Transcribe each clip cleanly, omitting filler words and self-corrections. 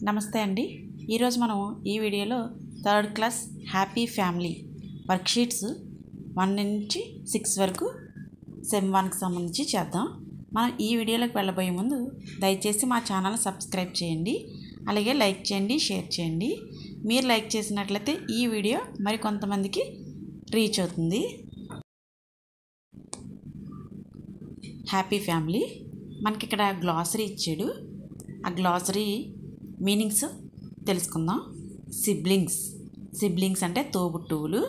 నమస్తే అండి. ఈరోజు మనం ఈ వీడియోలో third class happy family worksheets 1 నుంచి 6 వరకు సెమ్ 1కి సంబంధించి చేద్దాం. మనం ఈ వీడియోలోకి వెళ్ళబోయే ముందు దయచేసి మా ఛానల్ సబ్స్క్రైబ్ చేయండి, అలాగే లైక్ చేయండి, షేర్ చేయండి. మీరు లైక్ చేసినట్లయితే ఈ వీడియో మరి కొంతమందికి రీచ్ అవుతుంది. హ్యాపీ ఫ్యామిలీ మనకి ఇక్కడ గ్లాసరీ ఇచ్చాడు. ఆ గ్లాసరీ మీనింగ్స్ తెలుసుకుందాం. సిబ్లింగ్స్ అంటే తోబుట్టువులు.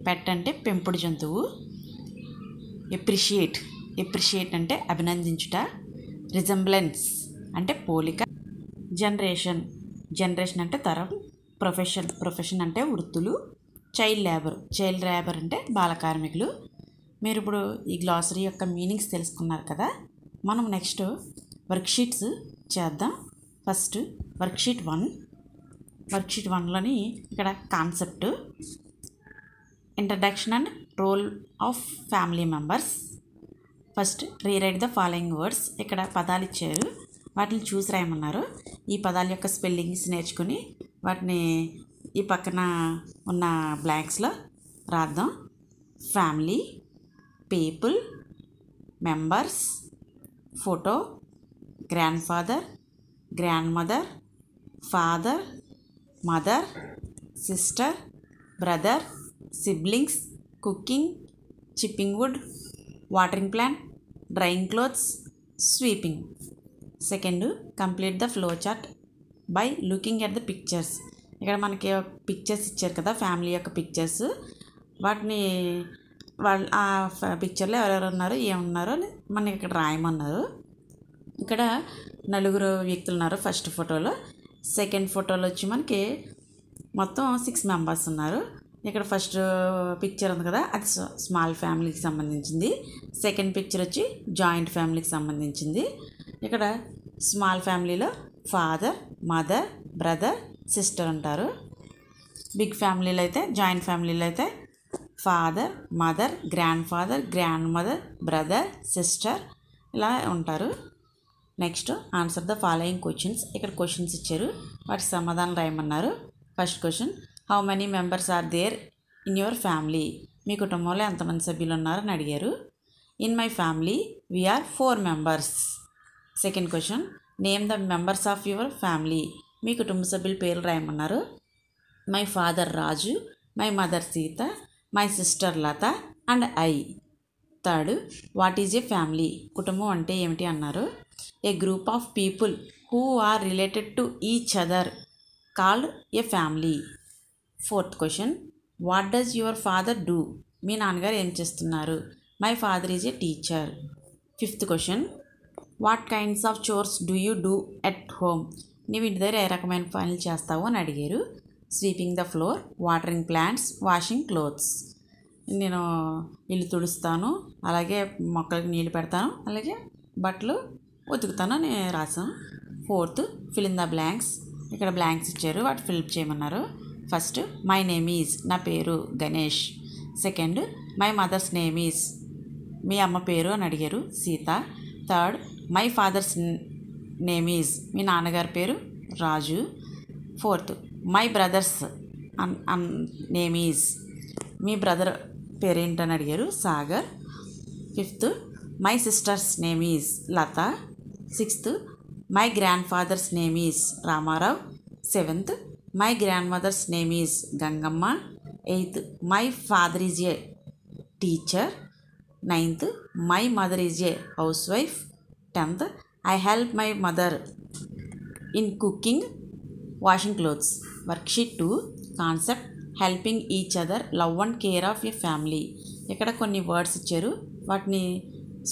పెట్ అంటే పెంపుడు జంతువు. ఎప్రిషియేట్ అంటే అభినందించుట. రిజంబ్లెన్స్ అంటే పోలిక. జనరేషన్ అంటే తరం. ప్రొఫెషన్ అంటే వృత్తులు. చైల్డ్ లేబర్ అంటే బాలకార్మికులు. మీరు ఇప్పుడు ఈ గ్లాసరీ యొక్క మీనింగ్స్ తెలుసుకున్నారు కదా. మనం నెక్స్ట్ వర్క్షీట్స్ చేద్దాం. ఫస్ట్ వర్క్షీట్ 1లోని ఇక్కడ concept, introduction and role of family members. First rewrite the following words. ఇక్కడ పదాలు ఇచ్చారు, వాటిని చూసి రాయమన్నారు. ఈ పదాల యొక్క స్పెల్లింగ్స్ నేర్చుకుని వాటిని ఈ పక్కన ఉన్న బ్లాంక్స్లో రాద్దాం. Family, people, members, photo, grandfather, grandmother, father, mother, sister, brother, siblings, cooking, chipping wood, watering plant, drying clothes, sweeping. Second, complete the flow chart by looking at the pictures. ఇక్కడ మనకి pictures ఇచ్చారు కదా, family యొక్క pictures. వాటిని ఆ పిక్చర్లో ఎవరెవరు ఉన్నారో ఏమున్నారో మనకి ఇక్కడ రాయమన్నారు. ఇక్కడ 4 వ్యక్తులు ఉన్నారు ఫస్ట్ ఫోటోలో. సెకండ్ ఫోటోలో వచ్చి మనకి మొత్తం 6 మెంబర్స్ ఉన్నారు. ఇక్కడ ఫస్ట్ పిక్చర్ ఉంది కదా, అది స్మాల్ ఫ్యామిలీకి సంబంధించింది. సెకండ్ పిక్చర్ వచ్చి జాయింట్ ఫ్యామిలీకి సంబంధించింది. ఇక్కడ స్మాల్ ఫ్యామిలీలో ఫాదర్, మదర్, బ్రదర్, సిస్టర్ ఉంటారు. బిగ్ ఫ్యామిలీలో అయితే, జాయింట్ ఫ్యామిలీలో అయితే father, mother, grandfather, grandmother, brother, sister ఇలా ఉంటారు. Next answer the following questions. ఇక్కడ క్వశ్చన్స్ ఇచ్చారు, వాటి సమాధానం రాయమన్నారు. First question, how many members are there in your family? మీ కుటుంబంలో ఎంతమంది సభ్యులు ఉన్నారని అడిగారు. In my family we are 4 members. Second question, name the members of your family. మీ కుటుంబ సభ్యుల పేర్లు రాయమన్నారు. My father Raju, my mother Sita, my sister Lata and I. Third, what is a family? కుటుంబం అంటే ఏమిటి అన్నారు. A group of people who are related to each other called a family. Fourth question, what does your father do? మీ నాన్నగారు ఏం చేస్తున్నారు. My father is a teacher. Fifth question, what kinds of chores do you do at home? నీవు ఇంటి దగ్గర ఏ రకమైన పనులు చేస్తావు అని అడిగారు. Sweeping the floor, watering plants, washing clothes. నేను ఇల్లు తుడుస్తాను, అలాగే మొక్కలకి నీళ్ళు పెడతాను, అలాగే బట్టలు ఉతుకుతాను అని రాసాం. Fourth, fill in the blanks. ఇక్కడ బ్లాంక్స్ ఇచ్చారు, వాటి ఫిల్ చేయమన్నారు. ఫస్ట్, మై నేమ్ ఈజ్, నా పేరు Ganesh. Second, my mother's name is, మీ అమ్మ పేరు అని అడిగారు, Sita. Third, my father's name is, మీ నాన్నగారి పేరు Raju. Fourth, my brother's name is, మీ బ్రదర్ పేరేంటని అడిగారు, Sagar. Fifth, my sister's name is Lata. Sixth, my grandfather's name is Ramarao. Seventh, my grandmother's name is Gangamma. Eighth, my father is a teacher. Ninth, my mother is a housewife. 10th, I help my mother in cooking, washing clothes. Worksheet 2, concept, helping each other, love and care of a family. ఇక్కడ కొన్ని words ఇచ్చారు, వాటిని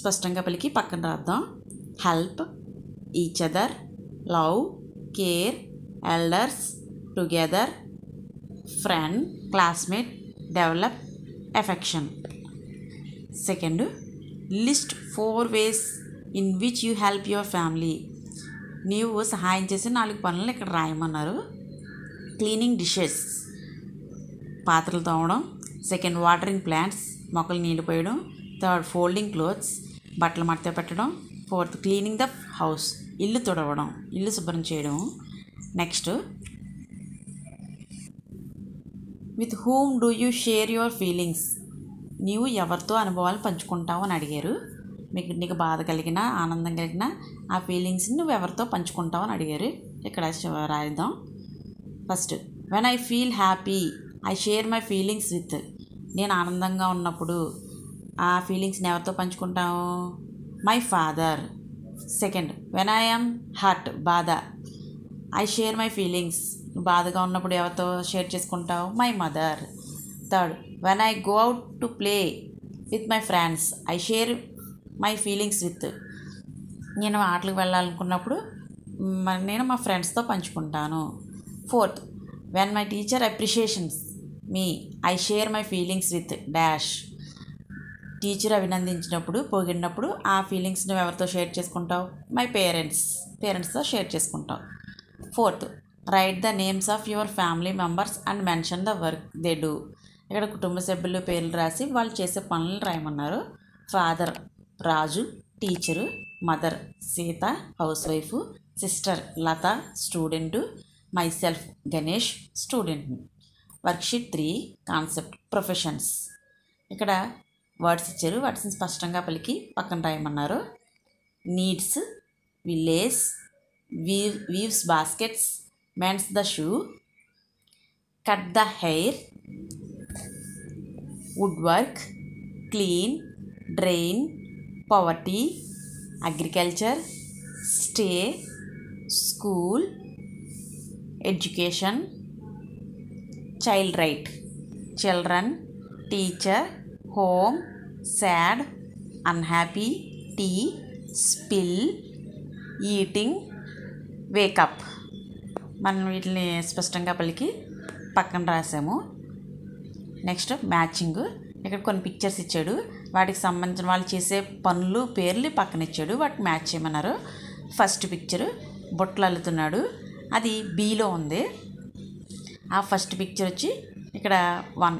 స్పష్టంగా పలికి పక్కన రాద్దాం. Help, each other, love, care, elders, together, friend, classmate, develop, affection. Second, list 4 ways in which you help your family. నీవు సహాయం చేసే 4 పనులు ఇక్కడ రాయమన్నారు. క్లీనింగ్ డిషెస్, పాత్రలు తోమడం. సెకండ్, వాటరింగ్ ప్లాంట్స్, మొక్కలు నీళ్ళు పోయడం. థర్డ్, ఫోల్డింగ్ క్లోత్స్, బట్టలు మడత పెట్టడం. ఫోర్త్, క్లీనింగ్ ద హౌస్, ఇల్లు తుడవడం, ఇల్లు శుభ్రం చేయడం. Next with whom do you share your feelings, నీవు ఎవరితో అనుభవాలు పంచుకుంటావు అని అడిగారు. నీకు బాధ కలిగినా ఆనందం కలిగినా ఆ ఫీలింగ్స్ని నువ్వు ఎవరితో పంచుకుంటావు అని అడిగారు. ఇక్కడ రాయిద్దాం. First when I feel happy I share my feelings with, నేను ఆనందంగా ఉన్నప్పుడు ఆ ఫీలింగ్స్ని ఎవరితో పంచుకుంటావు? My father. Second when I am hurt, బాధ, ఐ షేర్ మై ఫీలింగ్స్, బాధగా ఉన్నప్పుడు ఎవరితో షేర్ చేసుకుంటావు? My mother. Third when I go out to play with my friends I share my feelings with, నేను ఆటలకు వెళ్ళాలనుకున్నప్పుడు నేను మా ఫ్రెండ్స్తో పంచుకుంటాను. Fourth when my teacher appreciations me I share my feelings with dash, teacher అభినందించినప్పుడు పొగిడినప్పుడు ఆ ఫీలింగ్స్ని ఎవరితో షేర్ చేసుకుంటావు? మై పేరెంట్స్తో షేర్ చేసుకుంటావు. Fourth write the names of your family members and mention the work they do, ఇక్కడ కుటుంబ సభ్యులు పేర్లు రాసి వాళ్ళు చేసే పనులు రాయమన్నారు. Father Raju, teacher, mother Sita housewife, sister Lata student, myself Ganesh student. Worksheet 3 concept professions, ఇక్కడ వర్డ్స్ ఇచ్చారు, వాటిని స్పష్టంగా పలికి పక్కన రాయమన్నారు. Needs village, weaves baskets, మెండ్స్ the shoe, cut the hair, wood work, clean, drain, poverty, agriculture, stay, school, education, child right, children, teacher, home, sad, unhappy, tea, spill, eating, wake up. మనం వీటిని స్పష్టంగా పలికి పక్కన రాసాము. నెక్స్ట్ మ్యాచింగ్, ఇక్కడ కొన్ని pictures ఇచ్చాడు, వాటికి సంబంధించిన వాళ్ళు చేసే పనులు పేర్లు పక్కన ఇచ్చాడు, వాటికి మ్యాచ్ చేయమన్నారు. ఫస్ట్ పిక్చరు బుట్టలు అల్లుతున్నాడు, అది బీలో ఉంది. ఆ ఫస్ట్ పిక్చర్ వచ్చి ఇక్కడ 1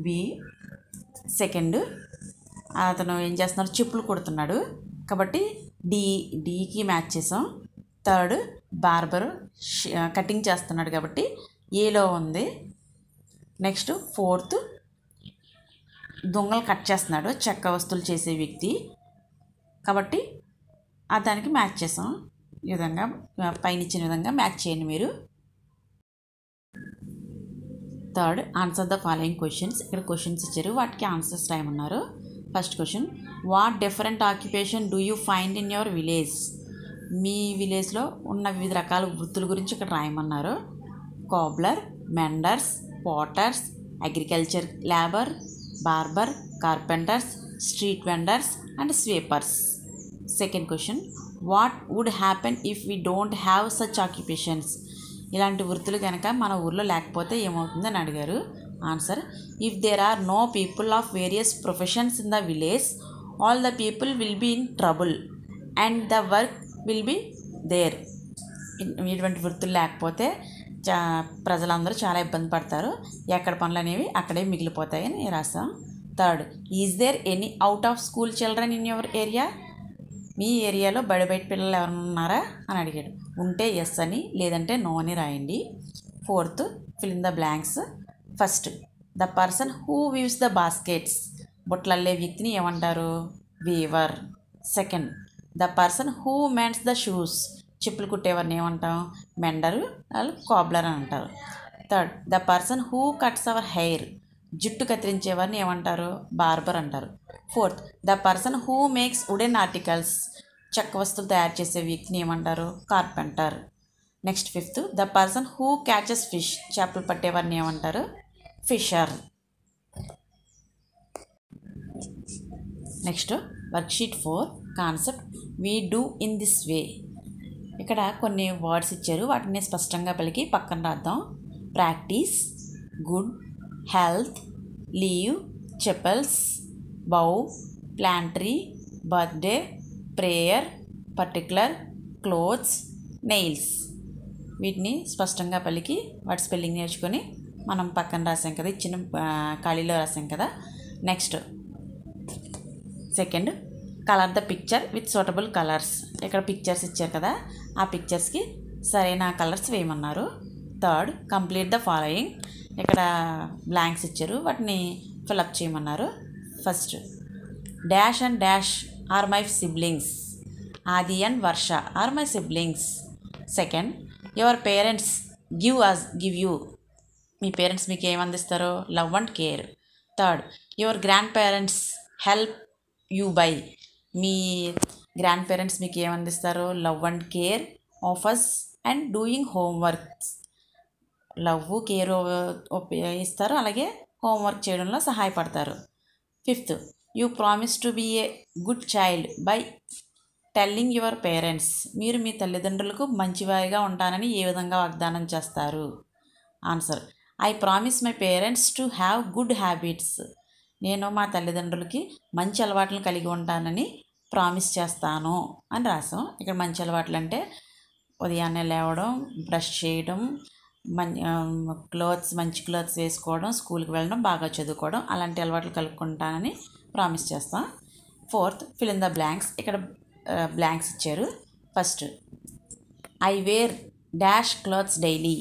బి. సెకండ్ అతను ఏం చేస్తున్నాడు? చెప్పులు కుడుతున్నాడు కాబట్టి డీకి మ్యాచ్ చేసాం. థర్డ్ బార్బర్ కటింగ్ చేస్తున్నాడు కాబట్టి ఏలో ఉంది. నెక్స్ట్ ఫోర్త్ దొంగలు కట్ చేస్తున్నాడు, చెక్క వస్తువులు చేసే వ్యక్తి కాబట్టి దానికి మ్యాచ్ చేసాం. ఈ విధంగా పైన ఇచ్చిన విధంగా మ్యాచ్ చేయండి మీరు. Third answer the following questions, ఇక్కడ క్వశ్చన్స్ ఇచ్చారు, వాటికి ఆన్సర్స్ రాయమన్నారు. First question what different occupation do you find in your village, మీ విలేజ్లో ఉన్న వివిధ రకాల వృత్తుల గురించి ఇక్కడ రాయమన్నారు. Cobbler, menders, potters, agriculture labour, barber, carpenters, street vendors and sweepers. Second question what would happen if we don't have such occupations, ఇలాంటి వృత్తులు కనుక మన ఊర్లో లేకపోతే ఏమవుతుందని అడిగారు. Answer if there are know people of various professions in the village all the people will be in trouble and the work will be there. ఇటువంటి వృత్తులు లేకపోతే ప్రజలందరూ చాలా ఇబ్బంది పడతారు, ఎక్కడ పనులు అనేవి అక్కడే మిగిలిపోతాయని రాసాం. Third is there any out of school children in your area, మీ ఏరియాలో బయట పిల్లలు ఎవరైనా ఉన్నారా అని అడిగాడు. ఉంటే ఎస్ అని, లేదంటే నో అని రాయండి. Fourth fill in the blanks. First the person who weaves the baskets, బుట్టలల్లే వ్యక్తిని ఏమంటారు? Weaver. Second the person who mends the shoes, చెప్పులు కుట్టేవారిని ఏమంటాం? మెండరు, వాళ్ళు కోబ్లర్ అని అంటారు. Third the person who cuts our hair, జుట్టు కత్తిరించేవారిని ఏమంటారు? బార్బర్ అంటారు. Fourth the person who makes wooden articles, చెక్క వస్తువులు తయారు చేసే వ్యక్తిని ఏమంటారు? Carpenter. Next fifth the person who catches fish, చేపలు పట్టేవారిని ఏమంటారు? Fisher. Next worksheet 4 concept we do in this way, ఇక్కడ కొన్ని వర్డ్స్ ఇచ్చారు, వాటిని స్పష్టంగా పలికి పక్కన రాద్దాం. Practice, good, health, leave, chappals, bow, plant tree, birthday, prayer, particular, clothes, nails. వీటిని స్పష్టంగా పలికి వాటి స్పెల్లింగ్ నేర్చుకొని మనం పక్కన రాసాం కదా, ఇచ్చిన ఖాళీలో రాసాం కదా. Next second colour the picture with suitable colours, ఇక్కడ పిక్చర్స్ ఇచ్చారు కదా, ఆ పిక్చర్స్కి సరైన కలర్స్ వేయమన్నారు. Third, complete the following. ఇక్కడ బ్లాంక్స్ ఇచ్చారు, వాటిని ఫిలప్ చేయమన్నారు. First, dash and dash are my siblings. Adi and Varsha are my siblings. Second, your parents give you. మీ పేరెంట్స్ మీకు ఏం అందిస్తారో love and care. Third, your grandparents help you by. మీ grandparents మీకు ఏం అందిస్తారో love and care, offers and doing homeworks. Love care ఇస్తారు, అలాగే హోంవర్క్ చేయడంలో సహాయపడతారు. Fifth, you promise to be a good child by telling your parents. మీరు మీ తల్లిదండ్రులకు మంచివారిగా ఉంటానని ఏ విధంగా వాగ్దానం చేస్తారు? Answer, I promise my parents to have good habits. నేను మా తల్లిదండ్రులకి మంచి అలవాట్లను కలిగి ఉంటానని ప్రామిస్ చేస్తాను అని రాసాం. ఇక్కడ మంచి అలవాట్లు అంటే ఉదయాన్నే లేవడం, బ్రష్ చేయడం, మంచి క్లోత్స్ వేసుకోవడం, స్కూల్కి వెళ్ళడం, బాగా చదువుకోవడం, అలాంటి అలవాట్లు కలుపుకుంటానని ప్రామిస్ చేస్తాం. Fourth, fill in the blanks. ఇక్కడ బ్లాంక్స్ ఇచ్చారు. First, I wear dash clothes daily.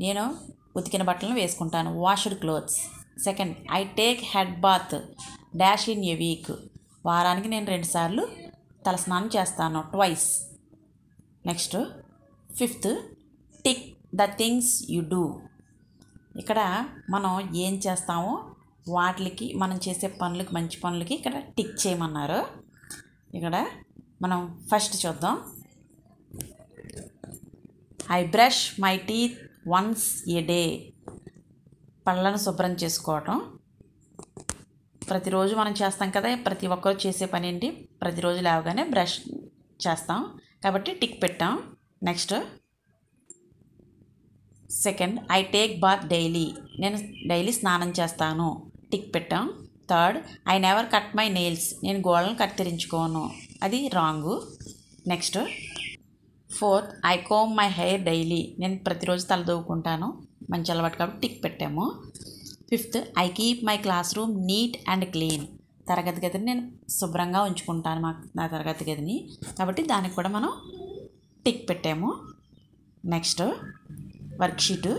నేను ఉతికిన బట్టలను వేసుకుంటాను, washed clothes. Second, I take head bath dash in a week. వారానికి నేను 2 సార్లు తలస్నానం చేస్తాను, twice. Next, fifth, tick the things you do. ఇక్కడ మనం ఏం చేస్తామో వాటికి, మనం చేసే పనులకి, మంచి పనులకి ఇక్కడ టిక్ చేయమన్నారు. ఇక్కడ మనం ఫస్ట్ చూద్దాం. I brush my teeth once A day. పళ్ళను శుభ్రం చేసుకోవటం ప్రతిరోజు మనం చేస్తాం కదా, ప్రతి ఒక్కరు చేసే పని ఏంటి, ప్రతిరోజు లేవగానే బ్రష్ చేస్తాం కాబట్టి టిక్ పెట్టాం. Next, second, I take bath daily. నేను డైలీ స్నానం చేస్తాను, టిక్ పెట్టాం. Third, I never cut my nails. నేను గోళ్ళను కత్తిరించుకోను, అది wrong. Next, fourth, I comb my hair daily. నేను ప్రతిరోజు తల దూకుంటాను, మంచి అలవాటు కాబట్టి టిక్ పెట్టాము. Fifth, I keep my classroom neat and clean. తరగతి గదిని నేను శుభ్రంగా ఉంచుకుంటాను, నా తరగతి గదిని, కాబట్టి దానికి కూడా మనం టిక్ పెట్టాము. Next, worksheet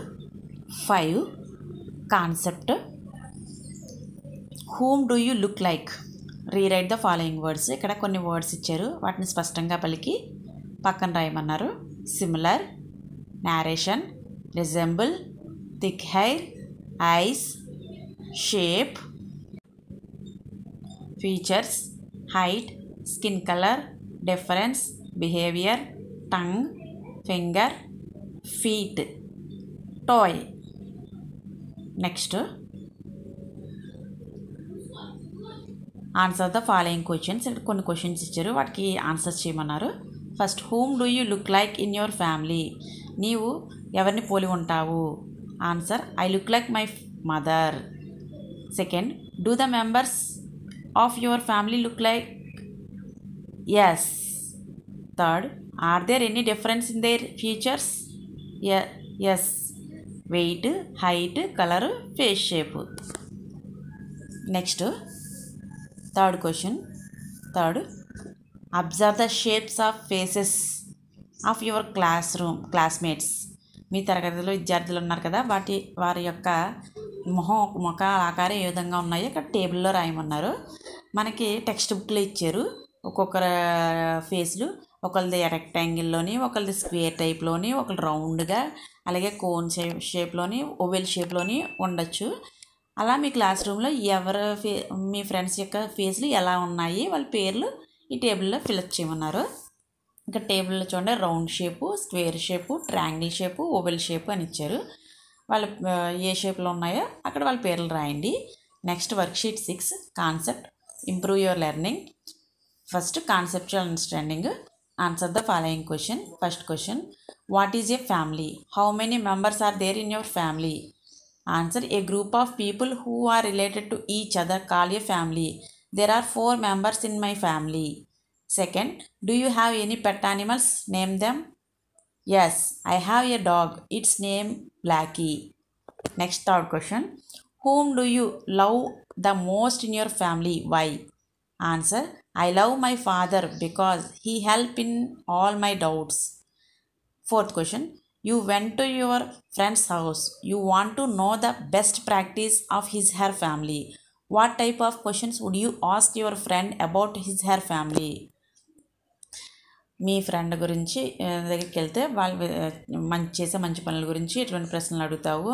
5, concept. Whom do you look like. Rewrite the following words. ఇక్కడ కొన్ని వర్డ్స్ ఇచ్చారు, వాటిని స్పష్టంగా పలికి పక్కన రాయమన్నారు. Similar, narration, resemble, thick hair, eyes, shape, features, height, skin colour, difference, behaviour, tongue, finger, feet, toy. Next, answer the following questions. ఇక్కడ కొన్ని క్వశ్చన్స్ ఇచ్చారు, వాటికి ఆన్సర్స్ చేయమన్నారు. First, whom do you look like in your family. నీవు ఎవరిని పోలి ఉంటావు? Answer, I look like my mother. Second, do the members of your family look like? Yes. Third, are there any difference in their features? Yes. Weight, height, colour, face shape. Next, third question. Third, observe the shapes of faces of your classmates. మీ తరగతిలో విద్యార్థులు ఉన్నారు కదా, వారి యొక్క ముఖ ఆకారం ఏ విధంగా ఉన్నాయో ఇక్కడ టేబుల్లో రాయమన్నారు. మనకి టెక్స్ట్ బుక్లో ఇచ్చారు ఒక్కొక్కరు ఫేస్లు. ఒకరిది రెక్టాంగిల్లోని, ఒకరిది స్క్వేర్ టైప్లోని, ఒకరు రౌండ్గా, అలాగే కోన్ షేప్లోని, ఓవెల్ షేప్లోని ఉండొచ్చు. అలా మీ క్లాస్ రూమ్లో మీ ఫ్రెండ్స్ యొక్క ఫేస్లు ఎలా ఉన్నాయి, వాళ్ళ పేర్లు ఈ టేబుల్లో ఫిలప్ చేయమన్నారు. ఇంకా టేబుల్లో చూడండి, round shape, square shape, triangle shape, oval shape అని ఇచ్చారు. వాళ్ళు ఏ షేప్లో ఉన్నాయో అక్కడ వాళ్ళ పేర్లు రాయండి. Next, worksheet 6, concept. Improve your learning. First, conceptual understanding. Answer the following question. First question, what is a family? How many members are there in your family? Answer, a group of people who are related to each other call a family. There are 4 members in my family. Second, do you have any pet animals? Name them. Yes, I have a dog. Its name Blackie. Next, third question, whom do you love the most in your family? Why? Answer, I love my father because he helps in all my doubts. Fourth question, you went to your friend's house. You want to know the best practice of his her family. What type of questions would you ask your friend about his her family? Me friend గురించి దగ్గరికి వెళ్తే వాళ్ళు చేసే మంచి పనుల గురించి ఎటువంటి ప్రశ్నలు అడుగుతావు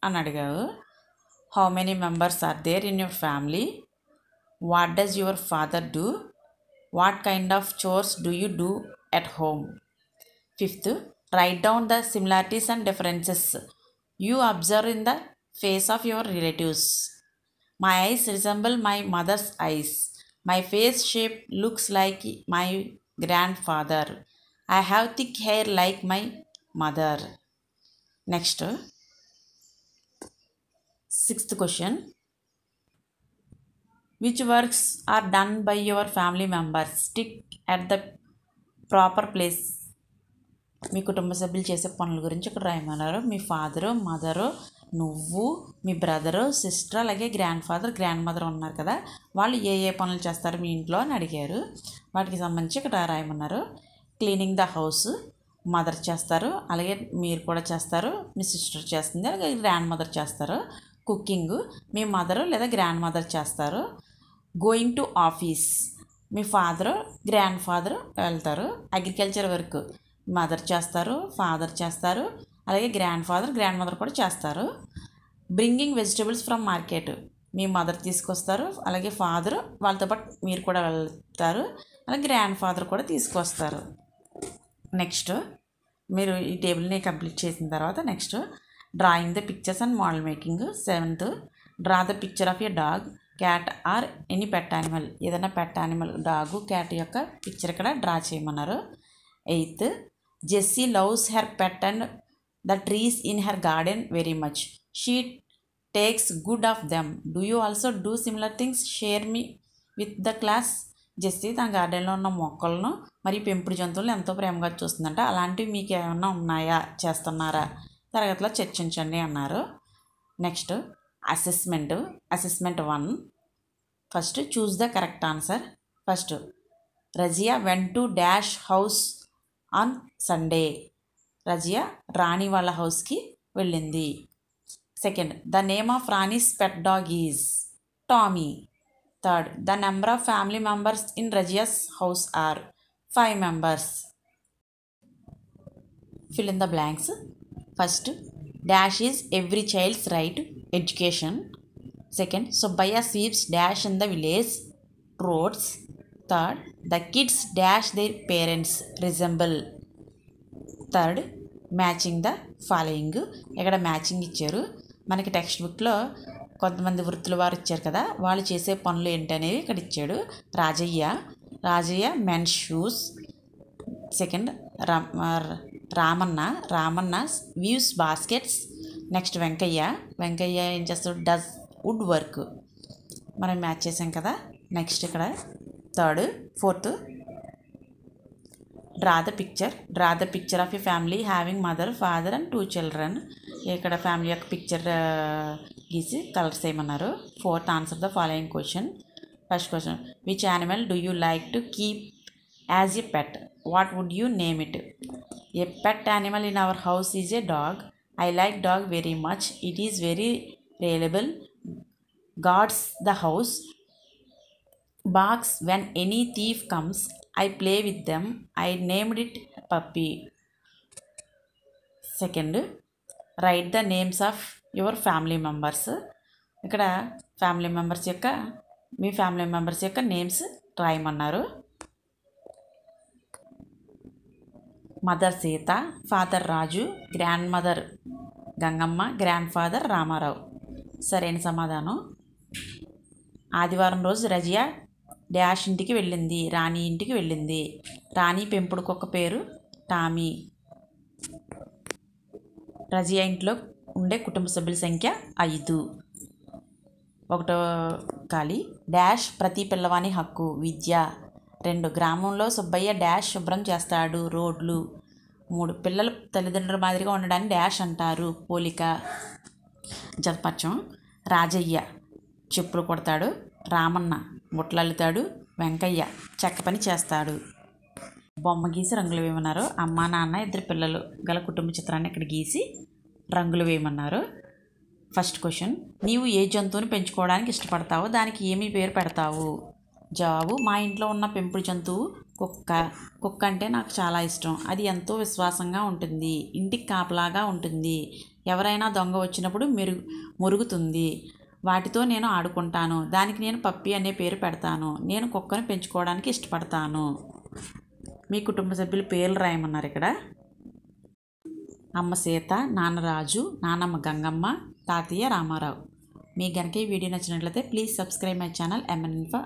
అని అడిగావు. How many members are there in your family? What does your father do? What kind of chores do you do at home? Fifth, write down the similarities and differences you observe in the face of your relatives. My eyes resemble my mother's eyes. My face shape looks like my grandfather. I have thick hair like my mother. Next, sixth question. Which works are done by your family members? Stick at the proper place. మీ కుటుంబ సభ్యులు చేసే పనుల గురించి ఇక్కడ రాయమన్నారు. మీ father, mother, నువ్వు, మీ brother, sister, అలాగే grand father, grand mother ఉన్నారు కదా, వాళ్ళు ఏ ఏ పనులు చేస్తారు మీ ఇంట్లో అని అడిగారు. వాటికి సంబంధించి ఇక్కడ రాయమన్నారు. క్లీనింగ్ ద హౌస్ మదర్ చేస్తారు, అలాగే మీరు కూడా చేస్తారు, మీ సిస్టర్ చేస్తుంది, అలాగే గ్రాండ్ మదర్ చేస్తారు. కుకింగ్ మీ మదరు లేదా గ్రాండ్ మదర్ చేస్తారు. Going to office me father, grand father వెళ్తారు. అగ్రికల్చర్ వర్క్ మదర్ చేస్తారు, ఫాదర్ చేస్తారు, అలాగే గ్రాండ్ ఫాదర్, గ్రాండ్ మదర్ కూడా చేస్తారు. Bringing vegetables from market me mother తీసుకొస్తారు, అలాగే ఫాదర్ వాళ్ళతో పాటు మీరు కూడా వెళ్తారు, అలాగే గ్రాండ్ ఫాదర్ కూడా తీసుకొస్తారు. నెక్స్ట్ మీరు ఈ టేబుల్ని కంప్లీట్ చేసిన తర్వాత next drawing the pictures and model making. Seventh, draw the picture of a dog, cat or any pet animal. ఏదైనా పెట్ యానిమల్ డాగు, క్యాట్ యొక్క పిక్చర్ ఇక్కడ డ్రా చేయమన్నారు. Eighth, Jessie loves her pet and the trees in her garden very much. She takes good of them. Do you also do similar things? Share me with the class. Jessie తన గార్డెన్లో ఉన్న మొక్కలను మరియు పెంపుడు జంతువులను ఎంతో ప్రేమగా చూస్తుందంట. అలాంటివి మీకు ఏమైనా ఉన్నాయా, చేస్తున్నారా, తరగతిలో చర్చించండి అన్నారు. Next assessment 1. First choose the correct answer. First, Raziya went to dash house on Sunday. Raziya Rani వాళ్ళ హౌస్కి వెళ్ళింది. Second, the name of Rani's pet dog is Tommy. Third, the number of family members in Raziya's house are 5 members. Fill in the blanks. First, dash is every child's right education. Second, Subbaiya sweeps dash in the village roads. Third, the kids dash their parents resemble. Third, matching the following. ఇక్కడ matching ఇచ్చారు. మనకి text బుక్లో కొంతమంది వృత్తుల వారు ఇచ్చారు కదా, వాళ్ళు చేసే పనులు ఏంటనేవి ఇక్కడ ఇచ్చాడు. Rajayya mends shoes. Second, Ramanna weaves baskets. Next Venkayya ఏం చేస్తాడు, డస్ వుడ్ వర్క్. మనం మ్యాచ్ చేసాం కదా. నెక్స్ట్ ఇక్కడ fourth, draw the picture of a family having mother, father and 2 children. ఇక్కడ ఫ్యామిలీ యొక్క పిక్చర్ గీసి కలర్స్ వేయమన్నారు. Fourth, answer the following question. First question, which animal do you like to keep as a pet? What would you name it? A pet animal in our house is a dog. I like dog very much. It is very reliable. Guards the house. Barks when any thief comes. I play with them. I named it puppy. Second, write the names of your family members. ఇక్కడ మీ family members యొక్క names రాయమన్నారు. Mother Sita, father Raju, grandmother Gangamma, grandfather Ramarao. సరైన సమాధానం. ఆదివారం రోజు Razia dash ఇంటికి వెళ్ళింది, రాణి ఇంటికి వెళ్ళింది. రాణి పెంపుడు కుక్క పేరు టామీ. రజియా ఇంట్లో ఉండే కుటుంబ సభ్యుల సంఖ్య 5. 1వ ఖాళీ, డాష్ ప్రతి పిల్లవాని హక్కు విద్య. 2, గ్రామంలో సుబ్బయ్య డాష్ శుభ్రం చేస్తాడు రోడ్లు. 3, పిల్లలు తల్లిదండ్రుల మాదిరిగా ఉండడాన్ని డాష్ అంటారు పోలిక. జతపరచం, రాజయ్య చెప్పులు కొడతాడు, రామన్న బుట్టలల్లుతాడు, వెంకయ్య చెక్క పని చేస్తాడు. బొమ్మ గీసి రంగులు వేయమన్నారు. అమ్మ నాన్న ఇద్దరు పిల్లలు గల కుటుంబ చిత్రాన్ని ఇక్కడ గీసి రంగులు వేయమన్నారు. ఫస్ట్ క్వశ్చన్, నీవు ఏ జంతువుని పెంచుకోవడానికి ఇష్టపడతావో దానికి ఏమి పేరు పెడతావు? జవాబు, మా ఇంట్లో ఉన్న పెంపుడు జంతువు కుక్క. కుక్క అంటే నాకు చాలా ఇష్టం. అది ఎంతో విశ్వాసంగా ఉంటుంది, ఇంటికి కాపలాగా ఉంటుంది, ఎవరైనా దొంగ వచ్చినప్పుడు మురుగుతుంది. వాటితో నేను ఆడుకుంటాను. దానికి నేను పప్పి అనే పేరు పెడతాను. నేను కుక్కను పెంచుకోవడానికి ఇష్టపడతాను. మీ కుటుంబ సభ్యుల పేర్లు రాయమన్నారు ఇక్కడ. అమ్మ సీత, నాన్న రాజు, నాన్నమ్మ గంగమ్మ, తాతయ్య రామారావు. మీకు కనుక ఈ వీడియో నచ్చినట్లయితే please subscribe my channel MN Info.